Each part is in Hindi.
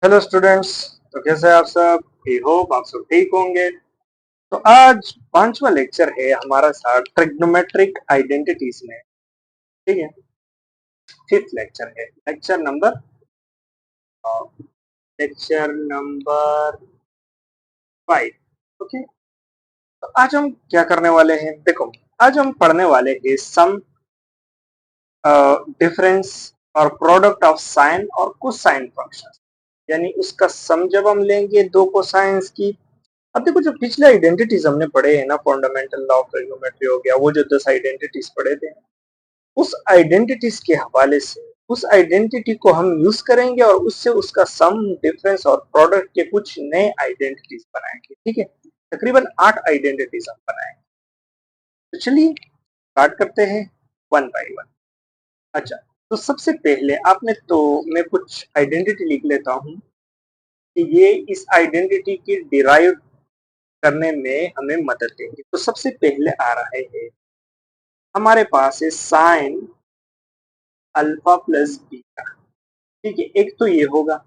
Hello students. तो कैसे हैं आप सब? आई होप आप सब ठीक होंगे। तो आज पांचवा लेक्चर है हमारा साथ ट्रिग्नोमेट्रिक आइडेंटिटीज में। ठीक है, फिफ्थ लेक्चर है, लेक्चर नंबर 5। ओके, तो आज हम क्या करने वाले हैं? देखो, आज हम पढ़ने वाले हैं सम, डिफरेंस और प्रोडक्ट ऑफ साइन और कोसाइन फंक्शन। यानी उसका सम जब हम लेंगे दो कोसाइंस की। अब देखो, जो पिछले आइडेंटिटीज हमने पढ़े हैं ना, फंडामेंटल लॉ ऑफ ट्रिग्नोमेट्री हो गया, वो जो 10 आइडेंटिटीज पढ़े थे, उस आइडेंटिटीज के हवाले से उस आइडेंटिटी को हम यूज करेंगे और उससे उसका सम, डिफरेंस और प्रोडक्ट के कुछ नए आइडेंटिटीज बनाएंगे। ठीक है, तकरीबन 8 आइडेंटिटीज हम बनाएंगे। तो चलिए स्टार्ट करते हैं वन बाय वन। अच्छा, तो सबसे पहले मैं कुछ आइडेंटिटी लिख लेता हूँ कि ये इस आइडेंटिटी की डिराइव करने में हमें मदद देंगे। तो सबसे पहले आ रहा है, हमारे पास है साइन अल्फा प्लस बीटा। ठीक है, एक तो ये होगा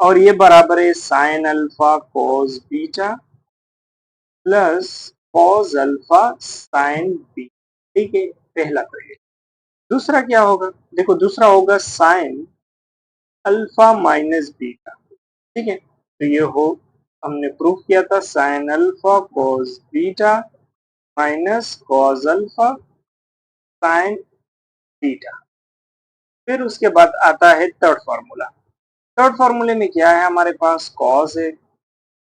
और ये बराबर है sine alpha cos beta plus cos alpha sine B. ठीक है, पहला तो ये। दूसरा क्या होगा? देखो, दूसरा होगा साइन अल्फा माइनस बीटा। ठीक है, तो ये हो, हमने प्रूफ किया था sign alpha cos beta minus cos alpha sine beta. फिर उसके बाद आता है थर्ड फार्मूला। थर्ड फार्मूले में क्या है? हमारे पास कॉस है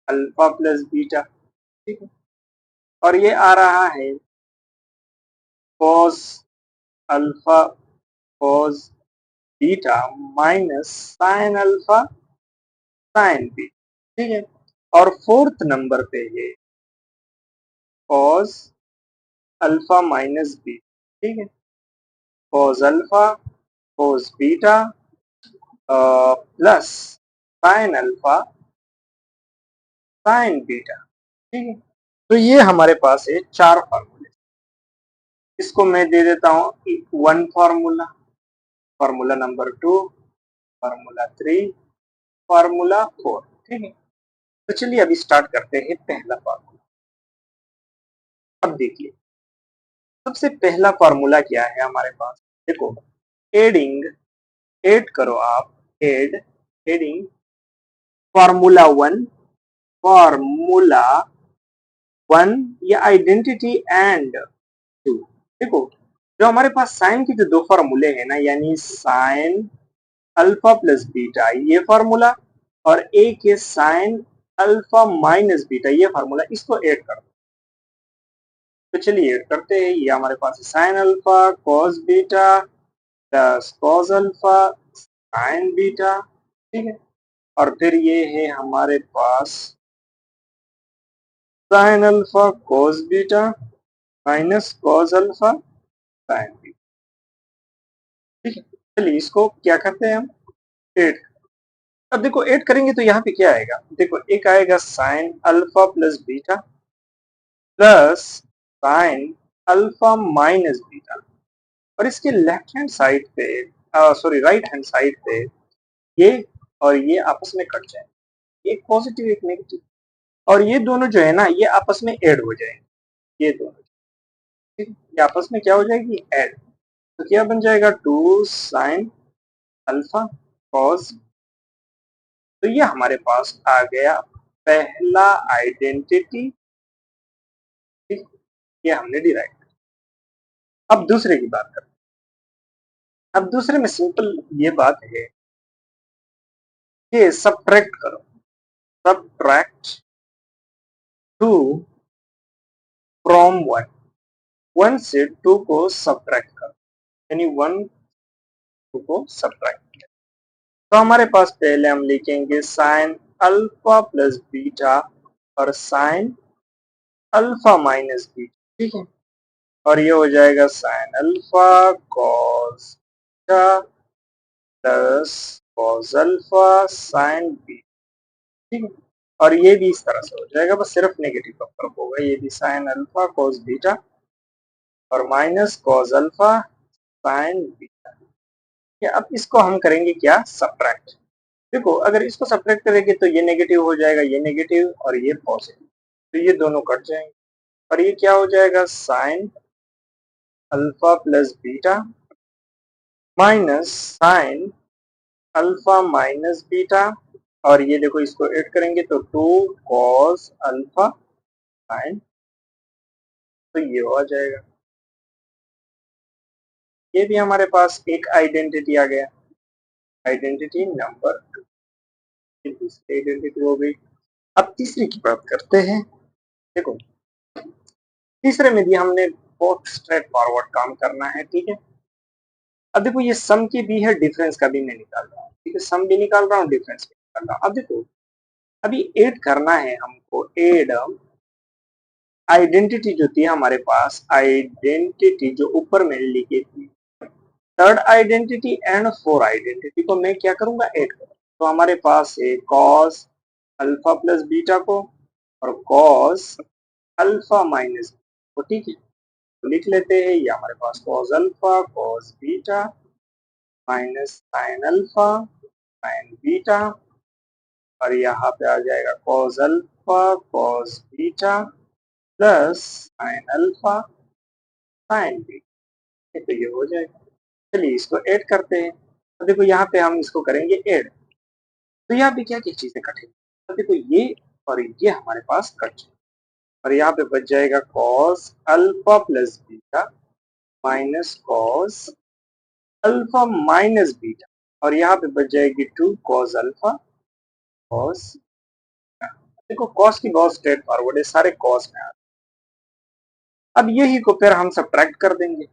अल्फा प्लस बीटा। ठीक है, और ये आ रहा है cos alpha cos beta minus sine alpha sine beta. ठीक है, और फोर्थ नंबर पे है कॉस अल्फा माइनस बीटा। ठीक है, cos alpha cos beta plus sine alpha sine beta. ठीक है, तो ये हमारे पास है चार फार्मूले। इसको मैं दे देता हूँ one formula, formula number 2, formula 3, formula 4। ठीक है, तो चलिए अभी स्टार्ट करते हैं पहला फार्मूला। अब देखिए, सबसे पहला फार्मूला क्या है हमारे पास? देखो, एडिंग, एड करो आप, एड, एडिंग फार्मूला 1, फार्मूला 1, ये आइडेंटिटी एंड 2। देखो, जो हमारे पास साइन के जो दो फार्मूले हैं ना, यानी साइन अल्फा प्लस बीटा ये फार्मूला, और एक है साइन अल्फा माइनस बीटा ये फार्मूला, इसको ऐड कर दो। तो चलिए ऐड करते हैं। ये हमारे पास है sine alpha cos beta plus cos alpha sine beta. ठीक है, और फिर ये है हमारे पास sine alpha cos beta minus cos alpha sine beta. ठीक है, चलिए इसको क्या करते हैं हम, ऐड। अब देखो, ऐड करेंगे तो यहाँ पे क्या आएगा? देखो, एक आएगा sign alpha plus beta plus sine alpha minus beta, और इसके लेफ्ट हैंड साइड पे, सॉरी राइट हैंड साइड पे, ये और ये आपस में कट जाए, एक पॉजिटिव एक नेगेटिव, और ये दोनों जो है ना, ये आपस में ऐड हो जाएंगे। ये दोनों, ठीक है? ये आपस में क्या हो जाएगी? ऐड। तो क्या बन जाएगा? 2 साइन अल्फा कॉस। तो ये हमारे पास आ गया पहला आइडेंटिटी। ठीक, ये हमने डिराइव। अब दूसरे की बात करते हैं। अब दूसरे में सिंपल ये बात है कि सब्ट्रैक्ट करो, सब्ट्रैक्ट 2 फ्रॉम 1, 1 से 2 को सब्ट्रैक्ट करो, यानी 1 2 को सब्ट्रैक्ट। तो हमारे पास पहले हम लिखेंगे साइन अल्फा प्लस बीटा और साइन अल्फा माइनस बीटा। ठीक है, और ये हो जाएगा sign alpha cos beta plus cos alpha sine beta. ठीक है, और ये भी इस तरह से हो जाएगा, बस सिर्फ नेगेटिव का फर्क होगा। ये भी साइन अल्फा कॉस बीटा और minus cos alpha sine beta. अब इसको हम करेंगे क्या? सब्ट्रैक्ट। देखो अगर इसको सब्ट्रैक्ट करेंगे तो ये नेगेटिव हो जाएगा, ये नेगेटिव और ये पॉजिटिव, तो ये दोनों कट जाएंगे और ये क्या हो जाएगा, sign alpha plus beta minus sine alpha minus beta, और ये देखो इसको ऐड करेंगे तो 2 कॉस अल्फा साइन, तो ये आ जाएगा। ये भी हमारे पास एक आइडेंटिटी आ गया, आइडेंटिटी नंबर 2, ये दूसरी आइडेंटिटी हो गई। अब तीसरी की बात करते हैं। देखो तीसरे में भी हमने बहुत स्ट्रेट फॉरवर्ड काम करना है, ठीक है। अब देखो ये सम की भी है, डिफरेंस का भी मैं निकाल रहा हूँ, ठीक है, सम भी निकाल रहा हूँ, डिफरेंस भी निकाल रहा हूँ। अब देखो अभी ऐड करना है हमको, ऐड आइडेंटिटी जो थी हमारे पास, आइडेंटिटी जो ऊपर मैंने लिखी थी, third identity and four identity को मैं क्या करूंगा, ऐड करूंगा। तो हमारे पास है कॉस अल्फा प्लस बीटा को और कॉस अल्फा माइनस, तो ठीक है, तो लिख लेते हैं, ये हमारे पास cos alpha cos beta minus sine alpha sine beta, और यहाँ पे आ जाएगा cos alpha cos beta plus sine alpha sine beta, तो ये हो जाएगा। चलिए इसको ऐड करते हैं, तो देखो यहाँ पे हम इसको करेंगे ऐड, तो यहाँ पे क्या क्या चीजें कटेंगी, तो देखो ये और ये हमारे पास कट जाए, और यहाँ पे बच जाएगा cos alpha plus beta minus cos alpha minus beta, और यहाँ पे बच जाएगी 2 कॉस अल्फा कॉस। देखो कॉस की बहुत स्ट्रेट फॉरवर्ड है, सारे कॉस में आ, अब यही को फिर हम सब्ट्रैक्ट कर देंगे।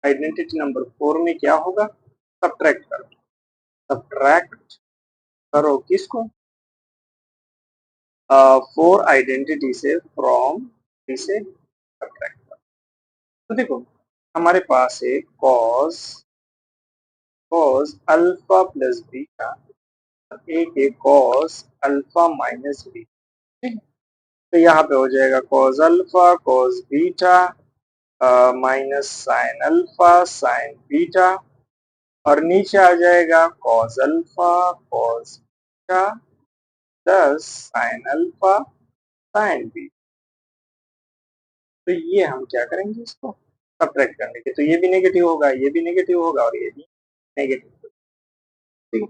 आइडेंटिटी नंबर 4 में क्या होगा, सब्ट्रैक्ट करो, सब्ट्रैक्ट करो किसको, 4 आइडेंटिटी से, फ्रॉम से सब्ट्रैक्ट करो। तो देखो हमारे पास है cos cos alpha plus beta, एक है कॉस अल्फा माइनस बीटा, ठीक है? तो यहाँ पे हो जाएगा cos alpha cos beta minus sine alpha sine beta, और नीचे आ जाएगा cos alpha cos beta plus sine alpha sine beta. तो ये हम क्या करेंगे, इसको सब्ट्रैक्ट करने के, तो ये भी नेगेटिव होगा, ये भी नेगेटिव होगा और ये भी नेगेटिव होगा, ठीक है।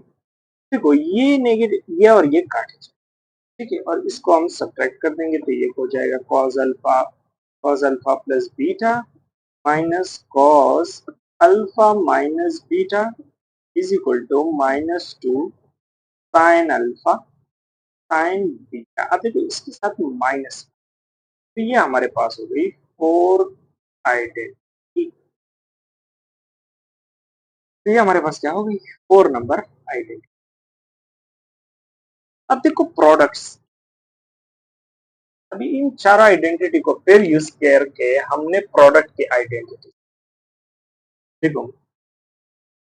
देखो ये नेगेटिव, ये और ये काटे जाए, ठीक है, और इसको हम सब्ट्रैक्ट कर देंगे, तो ये हो जाएगा cos alpha plus beta minus cos alpha minus beta is equal to -2 sine alpha sine beta. अब देखो इसके साथ माइनस, तो ये हमारे पास हो गई 4 आइडेंटिटी, तो ये हमारे पास क्या हो गई, 4 नंबर आइडेंटिटी। अब देखो प्रोडक्ट्स, अभी इन चार आइडेंटिटी को फिर यूज करके हमने प्रोडक्ट की आइडेंटिटी, देखो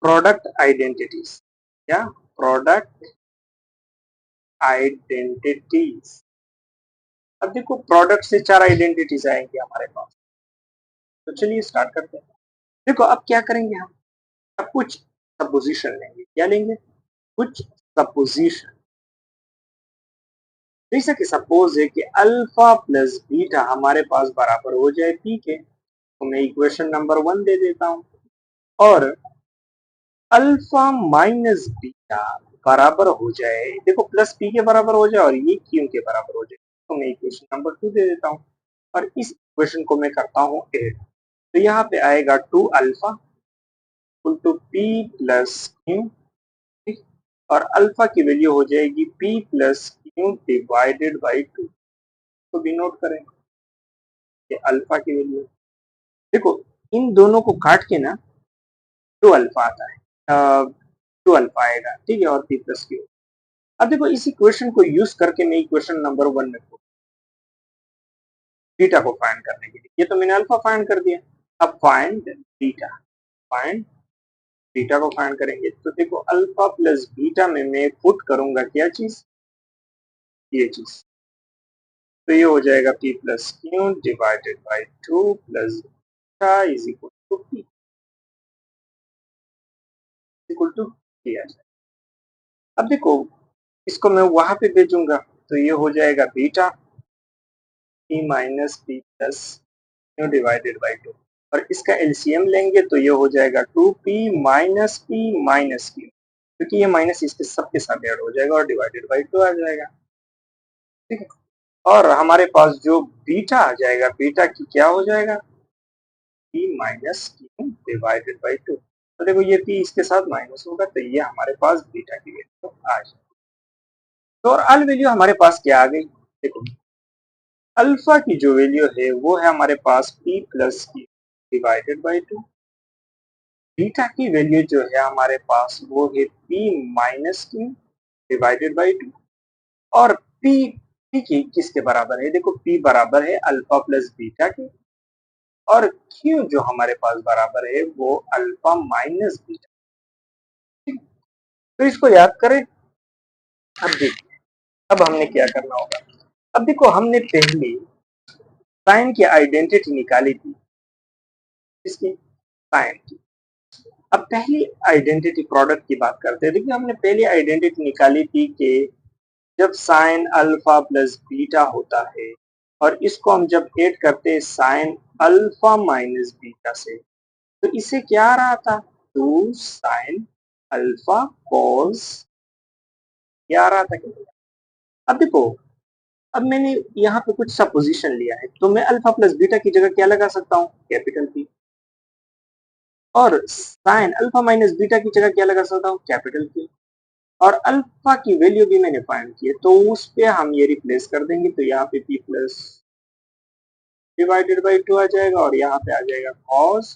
प्रोडक्ट आइडेंटिटीज, क्या प्रोडक्ट आइडेंटिटीज। अब देखो प्रोडक्ट से चार आइडेंटिटीज आएंगे हमारे पास, तो चलिए स्टार्ट करते हैं। देखो अब क्या करेंगे हम, अब कुछ सपोजिशन लेंगे, क्या लेंगे, कुछ सपोजिशन, जैसा कि सपोज है कि अल्फा प्लस बीटा हमारे पास बराबर हो जाए, ठीक है, तो मैं इक्वेशन नंबर 1 दे देता हूं, और अल्फा माइनस बीटा बराबर हो जाए, देखो प्लस पी के बराबर हो जाए और ये क्यू के बराबर हो जाए, तो मैं इक्वेशन नंबर 2 दे देता हूँ, और इस इक्वेशन को मैं करता हूँ ऐड, तो यहाँ पे आएगा 2 alpha equal to P plus Q, ठीक, और अल्फा की वैल्यू हो जाएगी P plus Q divided by 2, तो भी नोट करें कि अल्फा की वैल्यू, देखो इन दोनों को काट के ना 2 अल्फा आता है, 2 अल्फा आएगा, ठीक है, और पी प्लस क्यू। अब देखो इस इक्वेशन को यूज करके मैं इक्वेशन नंबर 1 में बीटा को फाइंड करने के लिए, ये तो मैंने अल्फा फाइंड कर दिया, अब फाइंड बीटा, फाइंड बीटा को फाइंड करेंगे, तो देखो अल्फा प्लस बीटा में मैं पुट करूंगा क्या चीज, ये चीज, तो ये हो जाएगा P plus Q divided by 2 plus beta is equal to P, equal to P आ जाएगा। अब देखो इसको मैं वहां पे भेजूंगा तो ये हो जाएगा beta P minus P plus Q divided by two, और इसका एलसीएम लेंगे तो ये हो जाएगा टू पी माइनस क्यू, क्योंकि ये माइनस इसके सबके साथ ऐड हो जाएगा और डिवाइडेड बाई टू आ जाएगा। ठीक है, और हमारे पास जो बीटा आ जाएगा, बीटा की क्या हो जाएगा, P minus Q divided by two. तो देखो ये पी इसके साथ माइनस होगा तो ये हमारे पास बीटा की वैल्यू आ जाएगी। तो और अल वैल्यू हमारे पास क्या आ गई, देखो अल्फा की जो वैल्यू है वो है हमारे पास p plus Q divided by to. Beta की वैल्यू जो है हमारे पास वो है p minus Q divided by two, और p की किसके बराबर है, देखो p बराबर है अल्फा प्लस बीटा के, और q जो हमारे पास बराबर है वो अल्फा माइनस बीटा। तो इसको याद करें। अब देखिए अब हमने क्या करना होगा, अब देखो हमने पहले साइन की आइडेंटिटी निकाली थी, इसकी साइन की। अब पहली आइडेंटिटी प्रोडक्ट की बात करते हैं। देखिए हमने पहली आइडेंटिटी निकाली थी कि जब साइन अल्फा प्लस बीटा होता है और इसको हम जब ऐड करते हैं साइन अल्फा माइनस बीटा से, तो इसे क्या आ रहा था, टू साइन अल्फा कॉस, क्या आ रहा था क्या? अब देखो अब मैंने यहाँ पे कुछ सपोजिशन लिया है तो मैं अल्फा प्लस बीटा की जगह क्या लगा सकता हूँ, कैपिटल पी, और साइन अल्फा माइनस बीटा की जगह क्या लगा सकता हूँ, कैपिटल पी, और अल्फा की वैल्यू भी मैंने फाइंड की है तो उस पे हम ये रिप्लेस कर देंगे तो यहाँ पे P plus divided by two आ जाएगा और यहाँ पे आ जाएगा cos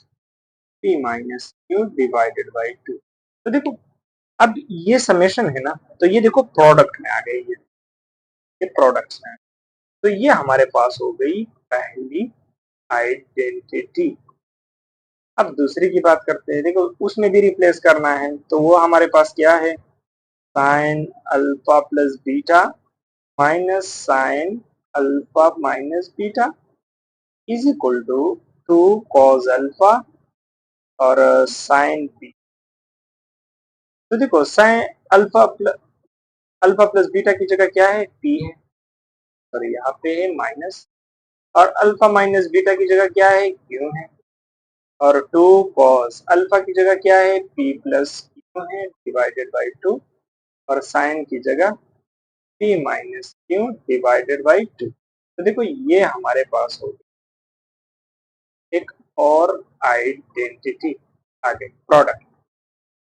P minus Q divided by two. तो देखो अब ये समेशन है ना, तो ये देखो प्रोडक्ट में आ गई है, ये प्रोडक्ट्स में। तो ये हमारे पास हो गई पहली आइडेंटिटी। अब दूसरी की बात करते हैं। देखो उसमें भी रिप्लेस करना है तो वो हमारे पास क्या है, sine alpha plus beta minus sine alpha minus beta is equal to two cos alpha और साइन बी। तो देखो साइन अल्फा प्लस बीटा की जगह क्या है, पी है, और यहाँ पे है माइनस, और अल्फा माइनस बीटा की जगह क्या है, क्यू है, और टू कॉस अल्फा की जगह क्या है, पी प्लस क्यू है डिवाइडेड बाई टू, और साइन की जगह P minus Q divided by two. तो देखो ये हमारे पास हो एक और आइडेंटिटी आ गई प्रोडक्ट।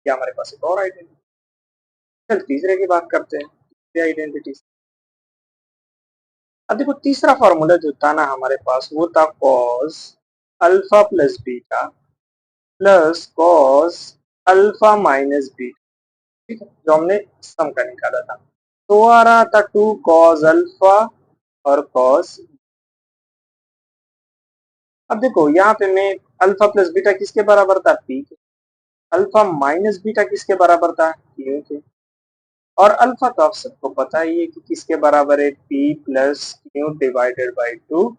क्या हमारे पास एक और आइडेंटिटी। चल तीसरे की बात करते हैं, तीसरी आइडेंटिटी। अब देखो तीसरा फॉर्मूला जो था ना हमारे पास वो था cos alpha plus beta plus cos alpha minus beta, ठीक है, जो हमने सम का निकाला था। तो वो आ रहा था टू कॉस अल्फा और कॉस। अब देखो यहाँ पे मैं अल्फा प्लस बीटा किसके बराबर था, पी के, अल्फा माइनस बीटा किसके बराबर था, क्यू के, और अल्फा तो आप सबको पता ही है कि किसके बराबर है, P plus Q divided by two,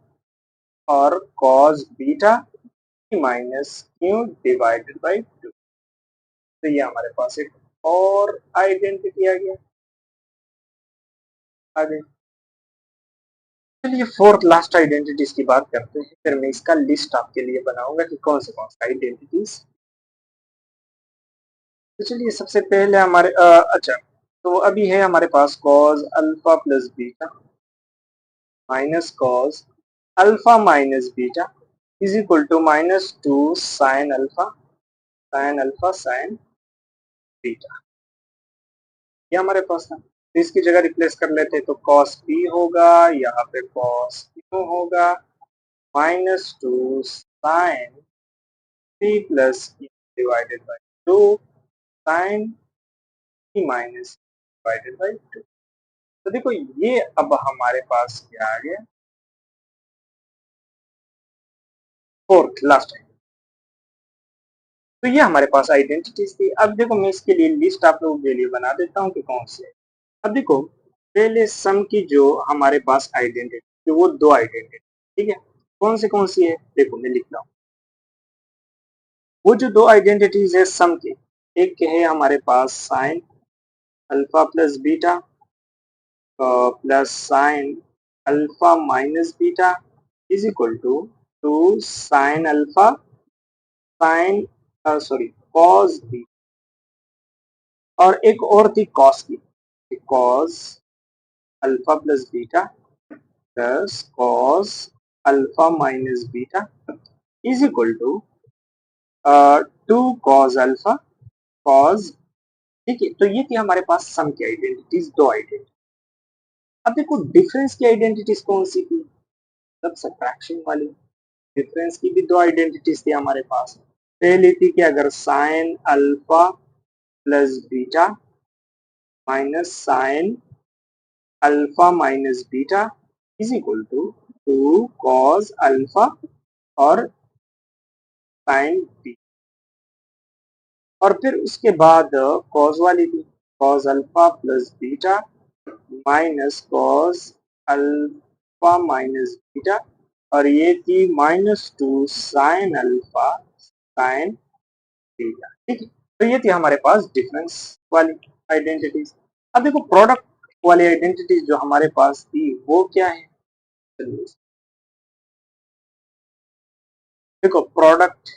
और cos beta P minus Q divided by two. तो ये हमारे पास एक और आइडेंटिटी आ गया आगे। चलिए फोर्थ लास्ट आइडेंटिटीज की बात करते हैं, फिर मैं इसका लिस्ट आपके लिए बनाऊंगा कि कौन से आइडेंटिटीज। तो चलिए सबसे पहले हमारे अच्छा, तो अभी है हमारे पास cos alpha plus beta minus cos alpha minus beta is equal to minus two sine alpha sine beta. ये हमारे पास था, तो इसकी जगह रिप्लेस कर लेते हैं तो कॉस पी होगा, यहाँ पे कॉस क्यू होगा, minus two sine P plus Q divided by two sine P minus divided by two. तो देखो ये अब हमारे पास क्या आ गया, फोर्थ लास्ट। तो ये हमारे पास आइडेंटिटीज थी। अब देखो मैं इसके लिए लिस्ट आप लोगों के लिए बना देता हूँ कि कौन से। अब देखो पहले सम की जो हमारे पास आइडेंटिटी, वो दो आइडेंटिटी, ठीक है, कौन सी है, देखो मैं लिख रहा हूँ। वो जो दो आइडेंटिटीज है सम के, एक है हमारे पास sine alpha plus beta plus sine alpha minus beta is equal to sine alpha sine sorry cos B, और एक और थी कॉस की, cos alpha plus beta plus cos alpha minus beta is equal to 2 cos alpha cos. ठीक है, तो ये थी हमारे पास सम की आइडेंटिटीज, दो आइडेंटिटी। अब देखो डिफरेंस की आइडेंटिटीज कौन सी थी, मतलब सब्ट्रैक्शन वाली। डिफरेंस की भी दो आइडेंटिटीज थी हमारे पास। पहली थी कि अगर sine alpha plus beta minus sine alpha minus beta is equal to 2 cos alpha और साइन बीटा। और फिर उसके बाद कॉस वाली थी, cos alpha plus beta minus cos alpha minus beta, और ये थी -2 साइन अल्फा साइन बीटा। ठीक है, तो ये थी हमारे पास डिफरेंस वाली आइडेंटिटीज। अब देखो प्रोडक्ट वाली आइडेंटिटीज जो हमारे पास थी वो क्या है, चलिए देखो प्रोडक्ट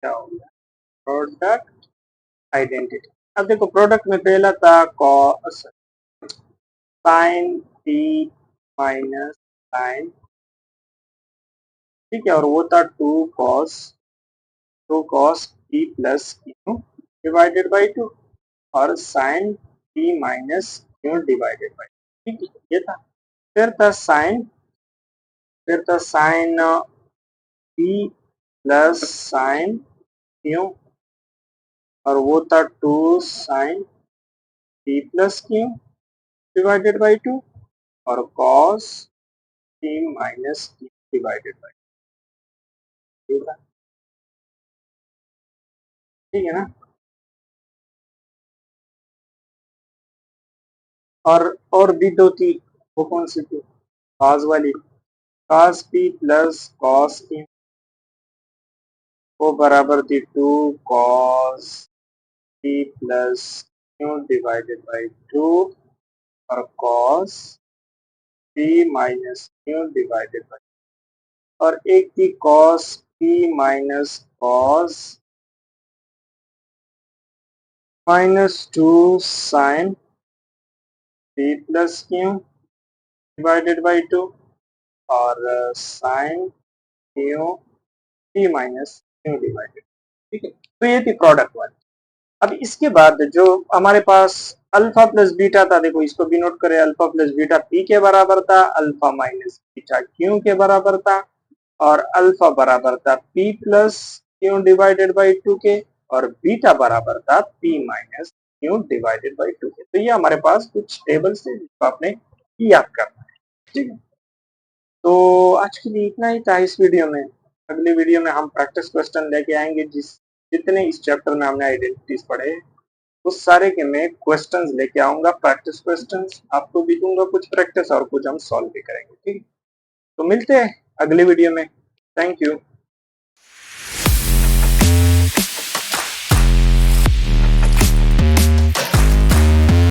क्या हो गया, प्रोडक्ट आइडेंटिटी। अब देखो प्रोडक्ट में पहला था cos sine T minus sine, ठीक है, और वो था 2 cos T plus Q divided by 2, और sine T minus Q divided by, ठीक है, ये था। फिर था sine T plus sine Q, और वो था 2 sin T plus Q divided by 2, और cos T minus Q divided by, ये था। ठीक है ना। और भी दो थी, वो कौन सी थी, cos वाली, cos p plus cos q, वो बराबर थी 2 cos p plus q divided by 2, और cos p minus q divided by, और एक थी cos p minus cos -2 sin p plus q divided by 2, और sin q p minus q divided, ठीक है, तो ये थी प्रोडक्ट वाली। अब इसके बाद जो हमारे पास अल्फा प्लस बीटा था, देखो इसको भी नोट करें, अल्फा प्लस बीटा पी के बराबर था, अल्फा माइनस बीटा क्यू के बराबर था, और अल्फा बराबर था P plus Q divided by 2 के, और बीटा बराबर था P minus Q divided by 2 के। तो ये हमारे पास कुछ टेबल्स थे जिसको आपने याद करना है। ठीक है, तो आज के लिए इतना ही था इस वीडियो में। अगली वीडियो में हम प्रैक्टिस क्वेश्चन लेके आएंगे, जितने इस चैप्टर में हमने आइडेंटिटीज पढ़े उस सारे के मैं क्वेश्चंस लेके आऊंगा, प्रैक्टिस क्वेश्चंस आपको भी दूंगा, कुछ प्रैक्टिस और कुछ हम सॉल्व भी करेंगे। ठीक है, तो मिलते हैं अगले वीडियो में। Thank you.